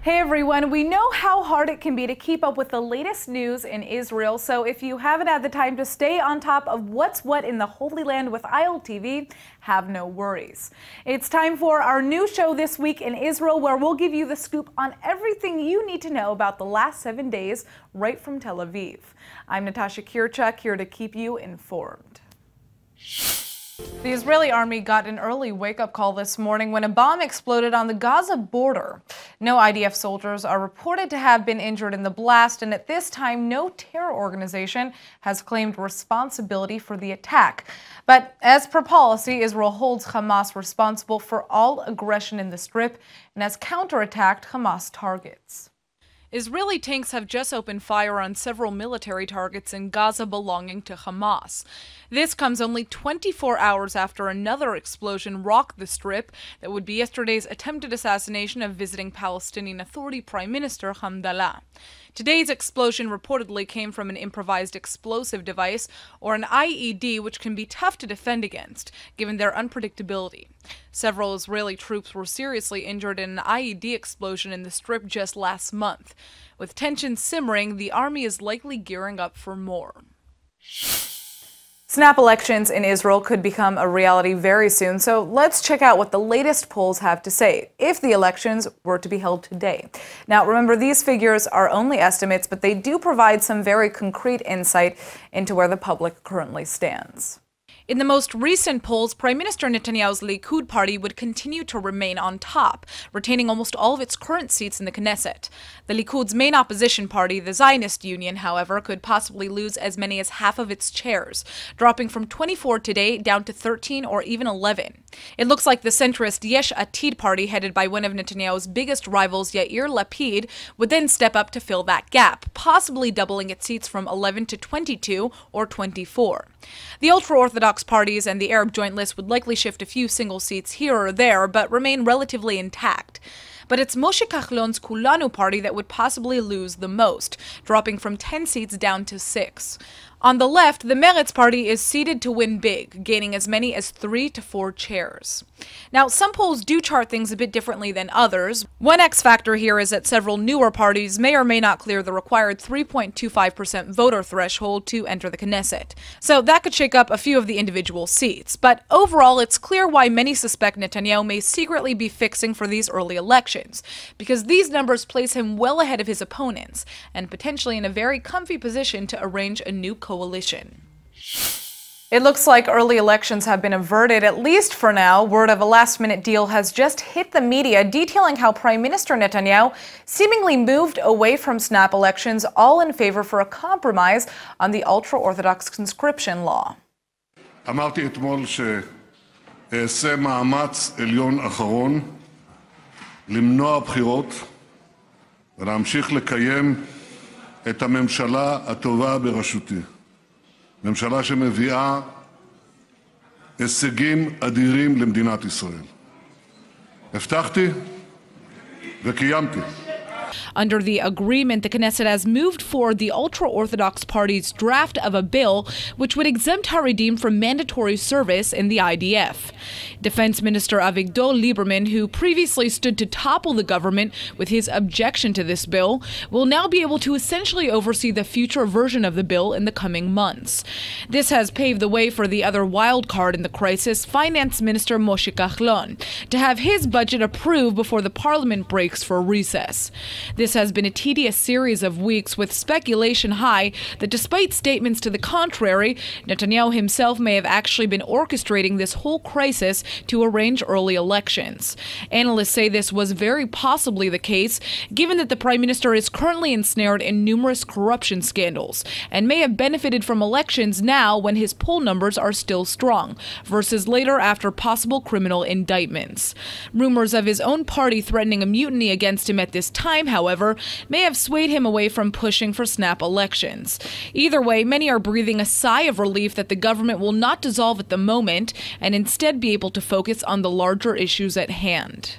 Hey everyone, we know how hard it can be to keep up with the latest news in Israel, so if you haven't had the time to stay on top of what's what in the Holy Land with ILTV, have no worries. It's time for our new show this week in Israel, where we'll give you the scoop on everything you need to know about the last 7 days right from Tel Aviv. I'm Natasha Kirchuk, here to keep you informed. The Israeli army got an early wake-up call this morning when a bomb exploded on the Gaza border. No IDF soldiers are reported to have been injured in the blast, and at this time, no terror organization has claimed responsibility for the attack. But as per policy, Israel holds Hamas responsible for all aggression in the Strip and has counterattacked Hamas targets. Israeli tanks have just opened fire on several military targets in Gaza belonging to Hamas. This comes only 24 hours after another explosion rocked the Strip that would be yesterday's attempted assassination of visiting Palestinian Authority Prime Minister Hamdallah. Today's explosion reportedly came from an improvised explosive device, or an IED, which can be tough to defend against, given their unpredictability. Several Israeli troops were seriously injured in an IED explosion in the Strip just last month. With tensions simmering, the army is likely gearing up for more. Snap elections in Israel could become a reality very soon, so let's check out what the latest polls have to say if the elections were to be held today. Now, remember, these figures are only estimates, but they do provide some very concrete insight into where the public currently stands. In the most recent polls, Prime Minister Netanyahu's Likud party would continue to remain on top, retaining almost all of its current seats in the Knesset. The Likud's main opposition party, the Zionist Union, however, could possibly lose as many as half of its chairs, dropping from 24 today down to 13 or even 11. It looks like the centrist Yesh Atid party, headed by one of Netanyahu's biggest rivals, Yair Lapid, would then step up to fill that gap, possibly doubling its seats from 11 to 22 or 24. The ultra-Orthodox parties and the Arab Joint List would likely shift a few single seats here or there, but remain relatively intact. But it's Moshe Kahlon's Kulanu party that would possibly lose the most, dropping from 10 seats down to 6. On the left, the Meretz party is seeded to win big, gaining as many as 3 to 4 chairs. Now, some polls do chart things a bit differently than others. One X factor here is that several newer parties may or may not clear the required 3.25% voter threshold to enter the Knesset. So that could shake up a few of the individual seats. But overall, it's clear why many suspect Netanyahu may secretly be fixing for these early elections, because these numbers place him well ahead of his opponents, and potentially in a very comfy position to arrange a new coalition. It looks like early elections have been averted, at least for now. Word of a last-minute deal has just hit the media, detailing how Prime Minister Netanyahu seemingly moved away from snap elections, all in favor for a compromise on the ultra-Orthodox conscription law. אמרתי אתמול שאעשה מאמץ עליון אחרון למנוע בחירות ולהמשיך לקיים את הממשלה הטובה בראשותי. ממשלה שמביאה הישגים אדירים למדינת ישראל. הבטחתי וקיימתי. Under the agreement, the Knesset has moved forward the ultra-Orthodox party's draft of a bill which would exempt Haredim from mandatory service in the IDF. Defense Minister Avigdor Lieberman, who previously stood to topple the government with his objection to this bill, will now be able to essentially oversee the future version of the bill in the coming months. This has paved the way for the other wild card in the crisis, Finance Minister Moshe Kahlon, to have his budget approved before the parliament breaks for recess. This has been a tedious series of weeks, with speculation high that despite statements to the contrary, Netanyahu himself may have actually been orchestrating this whole crisis to arrange early elections. Analysts say this was very possibly the case, given that the Prime Minister is currently ensnared in numerous corruption scandals and may have benefited from elections now when his poll numbers are still strong, versus later after possible criminal indictments. Rumors of his own party threatening a mutiny against him at this time, however, may have swayed him away from pushing for snap elections. Either way, many are breathing a sigh of relief that the government will not dissolve at the moment and instead be able to focus on the larger issues at hand.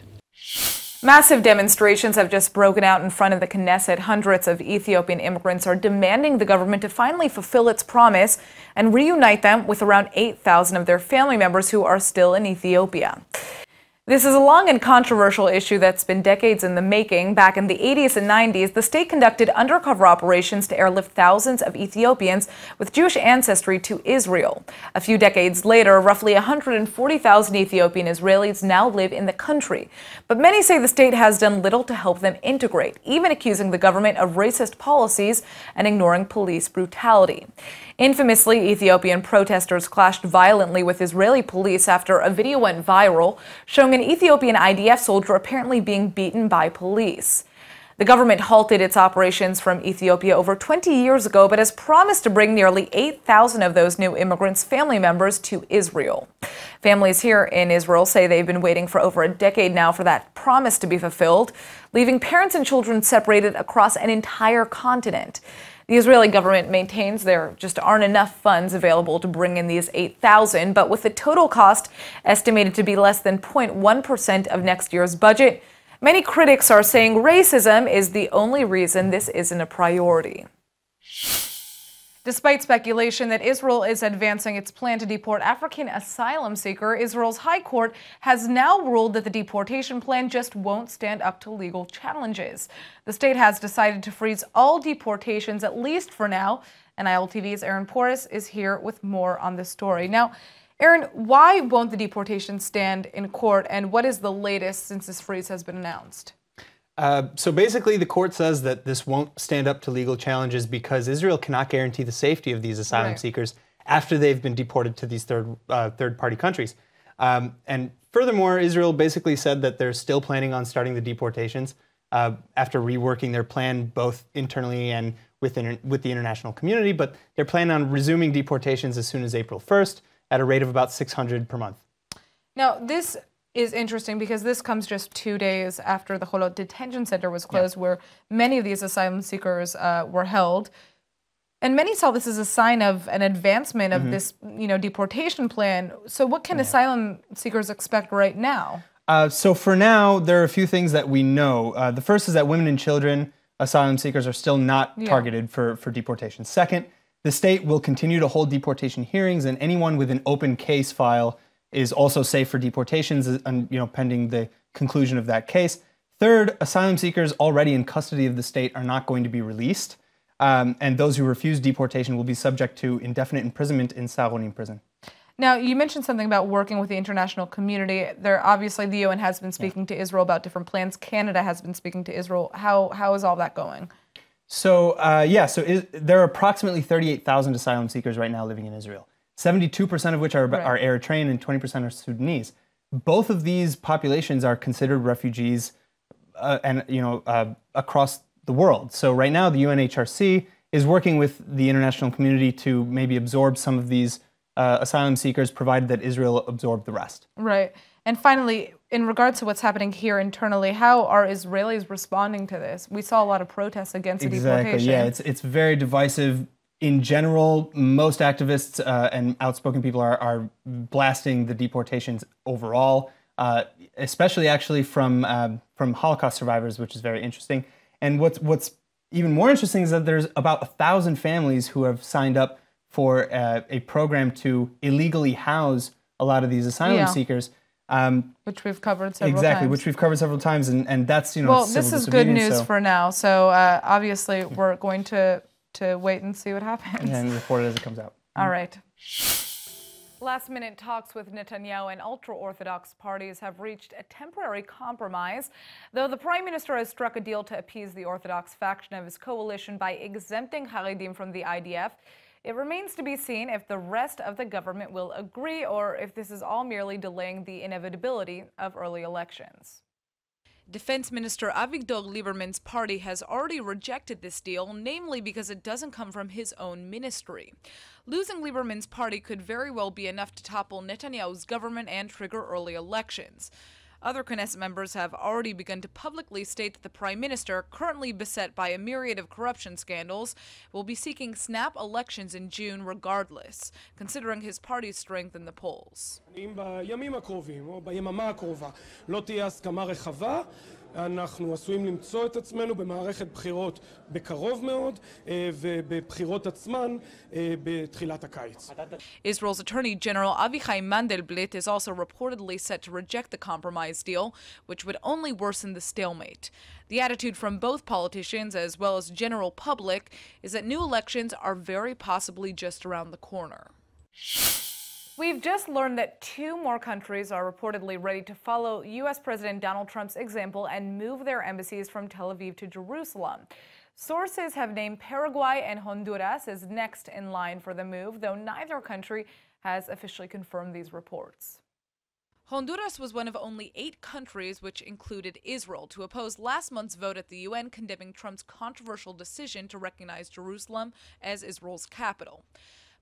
Massive demonstrations have just broken out in front of the Knesset. Hundreds of Ethiopian immigrants are demanding the government to finally fulfill its promise and reunite them with around 8,000 of their family members who are still in Ethiopia. This is a long and controversial issue that's been decades in the making. Back in the 80s and 90s, the state conducted undercover operations to airlift thousands of Ethiopians with Jewish ancestry to Israel. A few decades later, roughly 140,000 Ethiopian Israelis now live in the country. But many say the state has done little to help them integrate, even accusing the government of racist policies and ignoring police brutality. Infamously, Ethiopian protesters clashed violently with Israeli police after a video went viral showing an Ethiopian IDF soldier apparently being beaten by police. The government halted its operations from Ethiopia over 20 years ago, but has promised to bring nearly 8,000 of those new immigrants' family members to Israel. Families here in Israel say they've been waiting for over a decade now for that promise to be fulfilled, leaving parents and children separated across an entire continent. The Israeli government maintains there just aren't enough funds available to bring in these 8,000, but with the total cost estimated to be less than 0.1% of next year's budget, many critics are saying racism is the only reason this isn't a priority. Despite speculation that Israel is advancing its plan to deport African asylum seekers, Israel's High Court has now ruled that the deportation plan just won't stand up to legal challenges. The state has decided to freeze all deportations, at least for now, and ILTV's Aaron Porras is here with more on this story. Now, Aaron, why won't the deportation stand in court, and what is the latest since this freeze has been announced? So basically, the court says that this won't stand up to legal challenges because Israel cannot guarantee the safety of these asylum seekers after they've been deported to these third-party countries. And furthermore, Israel basically said that they're still planning on starting the deportations after reworking their plan both internally and with the international community, but they're planning on resuming deportations as soon as April 1st at a rate of about 600 per month. Now, this is interesting because this comes just 2 days after the Holot detention center was closed, where many of these asylum seekers were held. And many saw this as a sign of an advancement of this, deportation plan. So what can asylum seekers expect right now? So for now, there are a few things that we know. The first is that women and children, asylum seekers, are still not targeted for deportation. Second, the state will continue to hold deportation hearings, and anyone with an open case file is also safe for deportations, pending the conclusion of that case. Third, asylum seekers already in custody of the state are not going to be released, and those who refuse deportation will be subject to indefinite imprisonment in Saronim prison. Now, you mentioned something about working with the international community. Obviously, the UN has been speaking to Israel about different plans. Canada has been speaking to Israel. How is all that going? So, there are approximately 38,000 asylum seekers right now living in Israel. 72% of which are Eritrean and 20% are Sudanese. Both of these populations are considered refugees across the world. So right now the UNHRC is working with the international community to maybe absorb some of these asylum seekers, provided that Israel absorb the rest. Right. And finally, in regards to what's happening here internally, how are Israelis responding to this? We saw a lot of protests against the deportation. Yeah, it's very divisive. In general, most activists and outspoken people are blasting the deportations overall, especially actually from Holocaust survivors, which is very interesting. And what's even more interesting is that there's about 1,000 families who have signed up for a program to illegally house a lot of these asylum seekers. Which we've covered several times. Exactly, which we've covered several times, and that's, well, this is good news for now. So obviously we're going to wait and see what happens. And report it as it comes out. All right. Last-minute talks with Netanyahu and ultra-Orthodox parties have reached a temporary compromise, though the Prime Minister has struck a deal to appease the Orthodox faction of his coalition by exempting Haredim from the IDF. It remains to be seen if the rest of the government will agree or if this is all merely delaying the inevitability of early elections. Defense Minister Avigdor Lieberman's party has already rejected this deal, namely because it doesn't come from his own ministry. Losing Lieberman's party could very well be enough to topple Netanyahu's government and trigger early elections. Other Knesset members have already begun to publicly state that the Prime Minister, currently beset by a myriad of corruption scandals, will be seeking snap elections in June regardless, considering his party's strength in the polls. בימים הקרובים או ביממה הקרובה לא תהיה הסכמה רחבה, אנחנו עשויים למצוא את עצמנו במערכת בחירות בקרוב מאוד ובבחירות עצמן בתחילת הקיץ. Israel's Attorney General Avichai Mandelblit is also reportedly set to reject the compromise deal, which would only worsen the stalemate. The attitude from both politicians as well as general public is that new elections are very possibly just around the corner. We've just learned that 2 more countries are reportedly ready to follow U.S. President Donald Trump's example and move their embassies from Tel Aviv to Jerusalem. Sources have named Paraguay and Honduras as next in line for the move, though neither country has officially confirmed these reports. Honduras was one of only 8 countries, which included Israel, to oppose last month's vote at the UN condemning Trump's controversial decision to recognize Jerusalem as Israel's capital.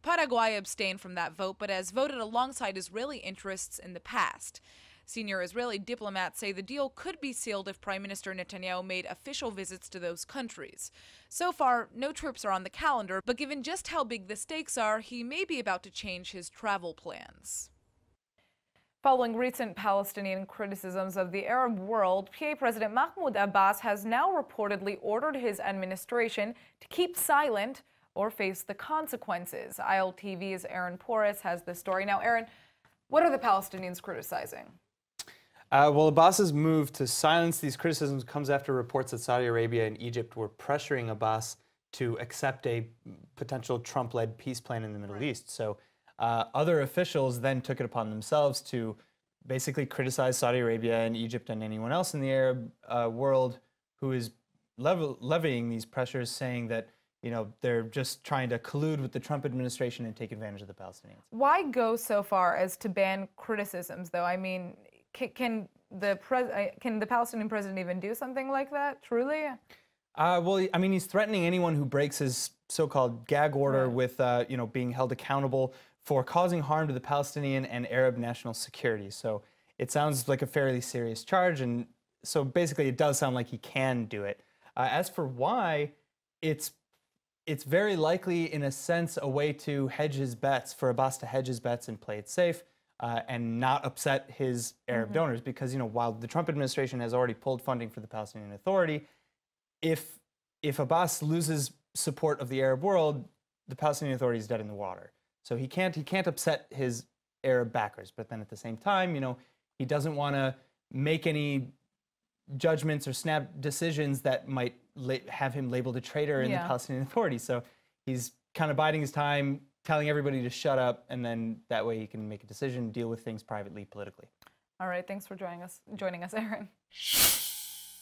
Paraguay abstained from that vote, but has voted alongside Israeli interests in the past. Senior Israeli diplomats say the deal could be sealed if Prime Minister Netanyahu made official visits to those countries. So far, no trips are on the calendar, but given just how big the stakes are, he may be about to change his travel plans. Following recent Palestinian criticisms of the Arab world, PA President Mahmoud Abbas has now reportedly ordered his administration to keep silent or face the consequences. ILTV's Aaron Porras has this story. Now, Aaron, what are the Palestinians criticizing? Well, Abbas's move to silence these criticisms comes after reports that Saudi Arabia and Egypt were pressuring Abbas to accept a potential Trump-led peace plan in the Middle East. So other officials then took it upon themselves to basically criticize Saudi Arabia and Egypt and anyone else in the Arab world who is levying these pressures, saying that they're just trying to collude with the Trump administration and take advantage of the Palestinians. Why go so far as to ban criticisms, though? I mean, can the Palestinian president even do something like that, truly? Well, I mean, he's threatening anyone who breaks his so-called gag order with, being held accountable for causing harm to the Palestinian and Arab national security. So it sounds like a fairly serious charge, and so basically it does sound like he can do it. As for why, it's very likely, in a sense, a way to hedge his bets, for Abbas to hedge his bets and play it safe and not upset his Arab donors. Because, while the Trump administration has already pulled funding for the Palestinian Authority, if Abbas loses support of the Arab world, the Palestinian Authority is dead in the water. So he can't upset his Arab backers. But then at the same time, he doesn't want to make any judgments or snap decisions that might have him labeled a traitor in the Palestinian Authority. So he's kind of biding his time, telling everybody to shut up, and then that way he can make a decision, deal with things privately, politically. All right, thanks for joining us, Aaron.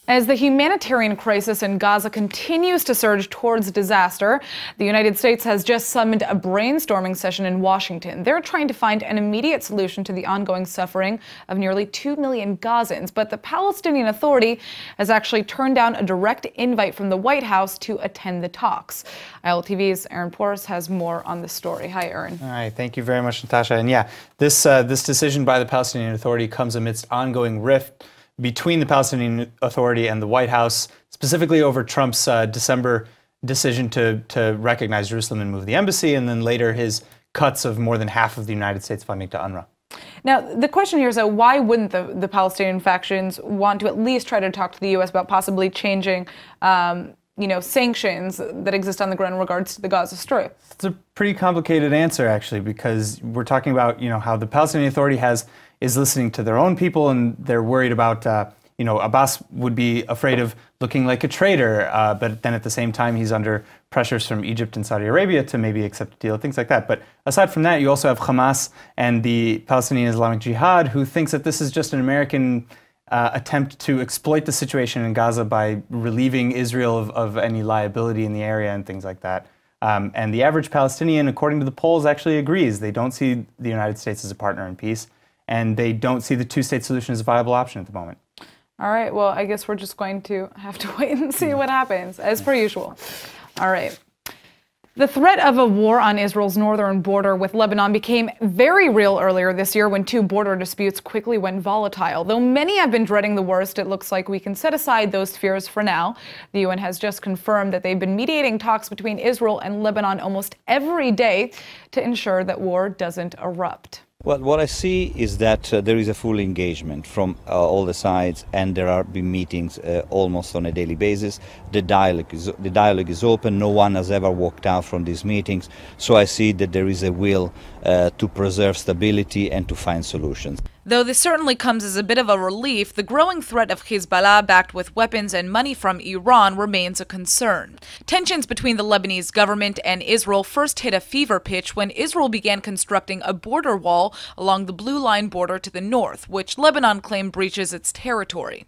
As the humanitarian crisis in Gaza continues to surge towards disaster, the United States has just summoned a brainstorming session in Washington. They're trying to find an immediate solution to the ongoing suffering of nearly 2 million Gazans. But the Palestinian Authority has actually turned down a direct invite from the White House to attend the talks. ILTV's Aaron Porras has more on the story. Hi, Aaron. All right, thank you very much, Natasha. And yeah, this decision by the Palestinian Authority comes amidst ongoing rift between the Palestinian Authority and the White House, specifically over Trump's December decision to recognize Jerusalem and move the embassy, and then later his cuts of more than half of the United States funding to UNRWA. Now, the question here is, why wouldn't the Palestinian factions want to at least try to talk to the U.S. about possibly changing sanctions that exist on the ground in regards to the Gaza Strip? It's a pretty complicated answer, actually, because we're talking about, how the Palestinian Authority is listening to their own people, and they're worried about, Abbas would be afraid of looking like a traitor, but then at the same time, he's under pressures from Egypt and Saudi Arabia to maybe accept a deal, things like that. But aside from that, you also have Hamas and the Palestinian Islamic Jihad, who thinks that this is just an American attempt to exploit the situation in Gaza by relieving Israel of any liability in the area and things like that. And the average Palestinian, according to the polls, actually agrees. They don't see the United States as a partner in peace, and they don't see the two-state solution as a viable option at the moment. All right, well, I guess we're just going to have to wait and see what happens, as per usual. All right. The threat of a war on Israel's northern border with Lebanon became very real earlier this year when 2 border disputes quickly went volatile. Though many have been dreading the worst, it looks like we can set aside those fears for now. The UN has just confirmed that they've been mediating talks between Israel and Lebanon almost every day to ensure that war doesn't erupt. Well, what I see is that there is a full engagement from all the sides, and there are been meetings almost on a daily basis. The dialogue is open. No one has ever walked out from these meetings. So I see that there is a will to preserve stability and to find solutions. Though this certainly comes as a bit of a relief, the growing threat of Hezbollah, backed with weapons and money from Iran, remains a concern. Tensions between the Lebanese government and Israel first hit a fever pitch when Israel began constructing a border wall along the Blue Line border to the north, which Lebanon claimed breaches its territory.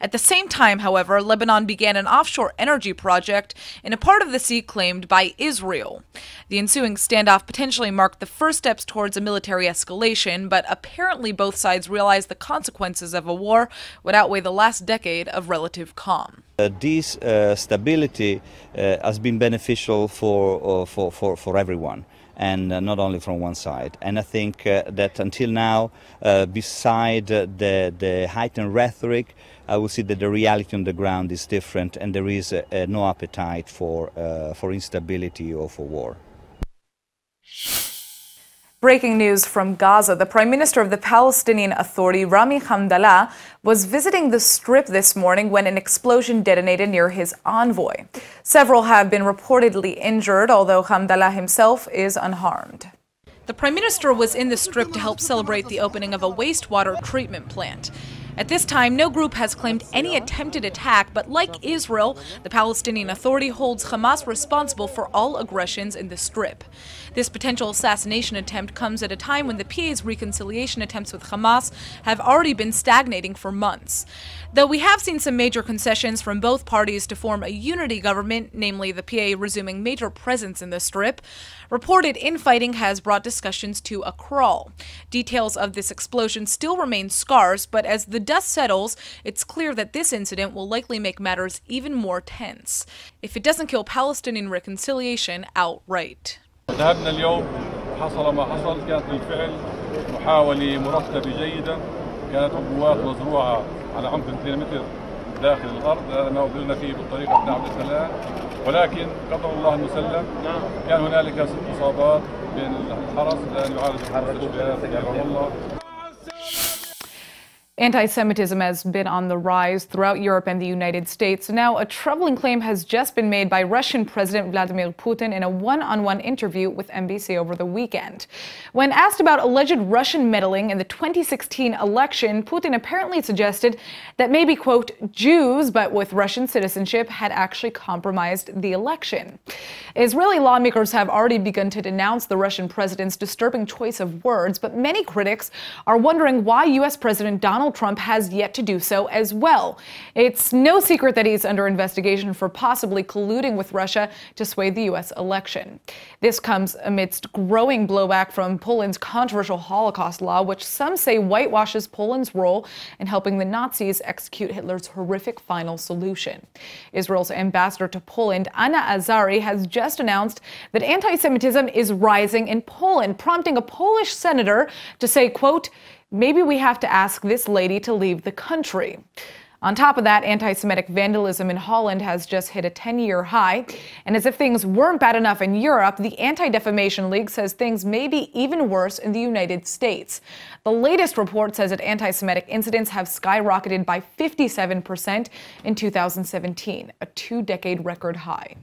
At the same time, however, Lebanon began an offshore energy project in a part of the sea claimed by Israel. The ensuing standoff potentially marked the first steps towards a military escalation, but apparently both sides realized the consequences of a war would outweigh the last decade of relative calm. This stability has been beneficial for everyone, and not only from one side. And I think that until now, beside the heightened rhetoric, I will see that the reality on the ground is different, and there is no appetite for instability or for war. Breaking news from Gaza. The Prime Minister of the Palestinian Authority, Rami Hamdallah, was visiting the Strip this morning when an explosion detonated near his envoy. Several have been reportedly injured, although Hamdallah himself is unharmed. The Prime Minister was in the Strip to help celebrate the opening of a wastewater treatment plant. At this time, no group has claimed any attempted attack, but like Israel, the Palestinian Authority holds Hamas responsible for all aggressions in the Strip. This potential assassination attempt comes at a time when the PA's reconciliation attempts with Hamas have already been stagnating for months. Though we have seen some major concessions from both parties to form a unity government, namely the PA resuming major presence in the Strip, reported infighting has brought discussions to a crawl. Details of this explosion still remain scarce, but as the dust settles, it's clear that this incident will likely make matters even more tense, if it doesn't kill Palestinian reconciliation outright. ذهبنا اليوم حصل ما حصل. كانت بالفعل محاولة مرتبة جيدة. كانت عبوات مزروعة على عمق 2 متر داخل الأرض. هذا ما وصلنا فيه بالطريقة بتاع السلام، ولكن قدر الله المسلم. كان هنالك 6 إصابات بين الحرس الآن يعالج المستشفيات يا الله. Anti-Semitism has been on the rise throughout Europe and the United States. Now, a troubling claim has just been made by Russian President Vladimir Putin in a one-on-one interview with NBC over the weekend. When asked about alleged Russian meddling in the 2016 election, Putin apparently suggested that maybe, quote, Jews, but with Russian citizenship, had actually compromised the election. Israeli lawmakers have already begun to denounce the Russian president's disturbing choice of words, but many critics are wondering why U.S. President Donald Trump has yet to do so as well. It's no secret that he's under investigation for possibly colluding with Russia to sway the U.S. election. This comes amidst growing blowback from Poland's controversial Holocaust law, which some say whitewashes Poland's role in helping the Nazis execute Hitler's horrific final solution. Israel's ambassador to Poland, Anna Azari, has just announced that anti-Semitism is rising in Poland, prompting a Polish senator to say, quote, maybe we have to ask this lady to leave the country. On top of that, anti-Semitic vandalism in Holland has just hit a 10-year high. And as if things weren't bad enough in Europe, the Anti-Defamation League says things may be even worse in the United States. The latest report says that anti-Semitic incidents have skyrocketed by 57% in 2017, a 2-decade record high.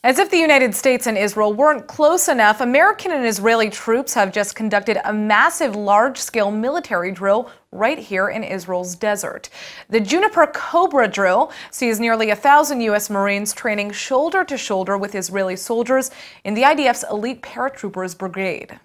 As if the United States and Israel weren't close enough, American and Israeli troops have just conducted a massive large-scale military drill right here in Israel's desert. The Juniper Cobra drill sees nearly 1,000 U.S. Marines training shoulder to shoulder with Israeli soldiers in the IDF's elite paratroopers brigade.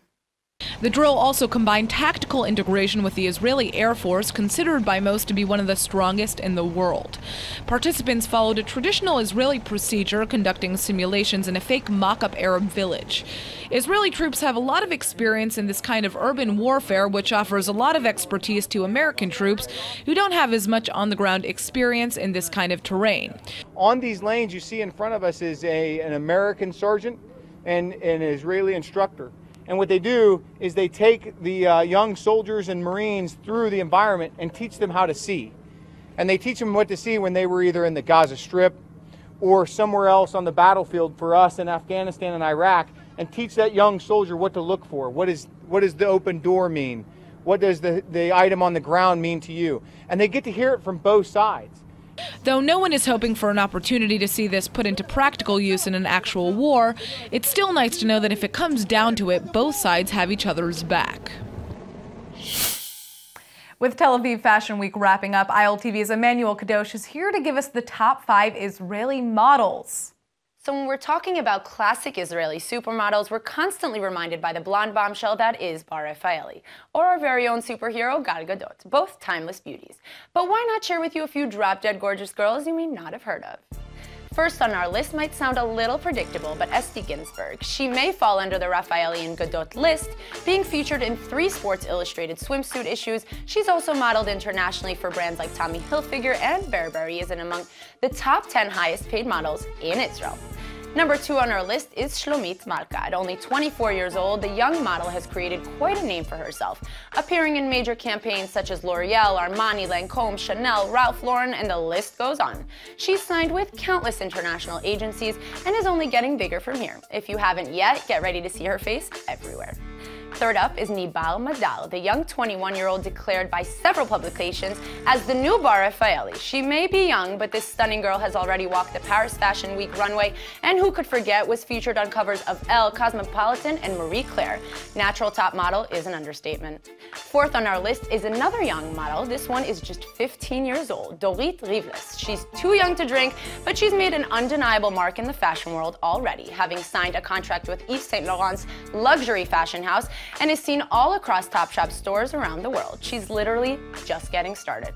The drill also combined tactical integration with the Israeli Air Force, considered by most to be one of the strongest in the world. Participants followed a traditional Israeli procedure, conducting simulations in a fake mock-up Arab village. Israeli troops have a lot of experience in this kind of urban warfare, which offers a lot of expertise to American troops who don't have as much on-the-ground experience in this kind of terrain. On these lanes you see in front of us is an American sergeant and an Israeli instructor. And what they do is they take the young soldiers and Marines through the environment and teach them how to see. And they teach them what to see when they were either in the Gaza Strip or somewhere else on the battlefield for us in Afghanistan and Iraq. and teach that young soldier what to look for. What does the open door mean? What does the item on the ground mean to you? And they get to hear it from both sides. Though no one is hoping for an opportunity to see this put into practical use in an actual war, it's still nice to know that if it comes down to it, both sides have each other's back. With Tel Aviv Fashion Week wrapping up, ILTV's Emmanuel Kadosh is here to give us the top 5 Israeli models. So when we're talking about classic Israeli supermodels, we're constantly reminded by the blonde bombshell that is Bar Rafaeli, or our very own superhero Gal Gadot, both timeless beauties. But why not share with you a few drop-dead gorgeous girls you may not have heard of? First on our list might sound a little predictable, but Esti Ginzburg. She may fall under the Rafaeli and Gadot list, being featured in 3 Sports Illustrated swimsuit issues. She's also modeled internationally for brands like Tommy Hilfiger, and Burberry is among the top 10 highest paid models in Israel. Number 2 on our list is Shlomit Malka. At only 24 years old, the young model has created quite a name for herself, appearing in major campaigns such as L'Oreal, Armani, Lancôme, Chanel, Ralph Lauren, and the list goes on. She's signed with countless international agencies and is only getting bigger from here. If you haven't yet, get ready to see her face everywhere. Third up is Niebaum Adele, the young 21-year-old declared by several publications as the new Bar Rafaeli. She may be young, but this stunning girl has already walked the Paris Fashion Week runway, and who could forget, was featured on covers of Elle, Cosmopolitan, and Marie Claire. Natural top model is an understatement. Fourth on our list is another young model. This one is just 15 years old, Dorit Rivles. She's too young to drink, but she's made an undeniable mark in the fashion world already, having signed a contract with Yves Saint Laurent's luxury fashion house, and is seen all across Topshop stores around the world. She's literally just getting started.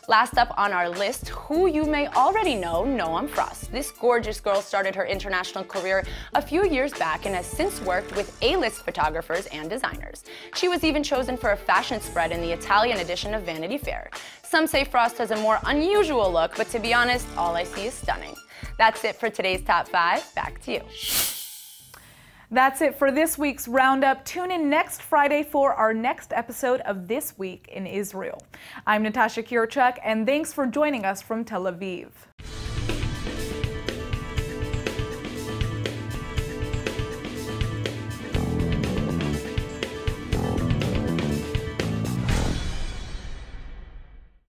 Last up on our list, who you may already know, Noam Frost. This gorgeous girl started her international career a few years back and has since worked with A-list photographers and designers. She was even chosen for a fashion spread in the Italian edition of Vanity Fair. Some say Frost has a more unusual look, but to be honest, all I see is stunning. That's it for today's Top 5. Back to you. That's it for this week's Roundup. Tune in next Friday for our next episode of This Week in Israel. I'm Natasha Kirchuk, and thanks for joining us from Tel Aviv.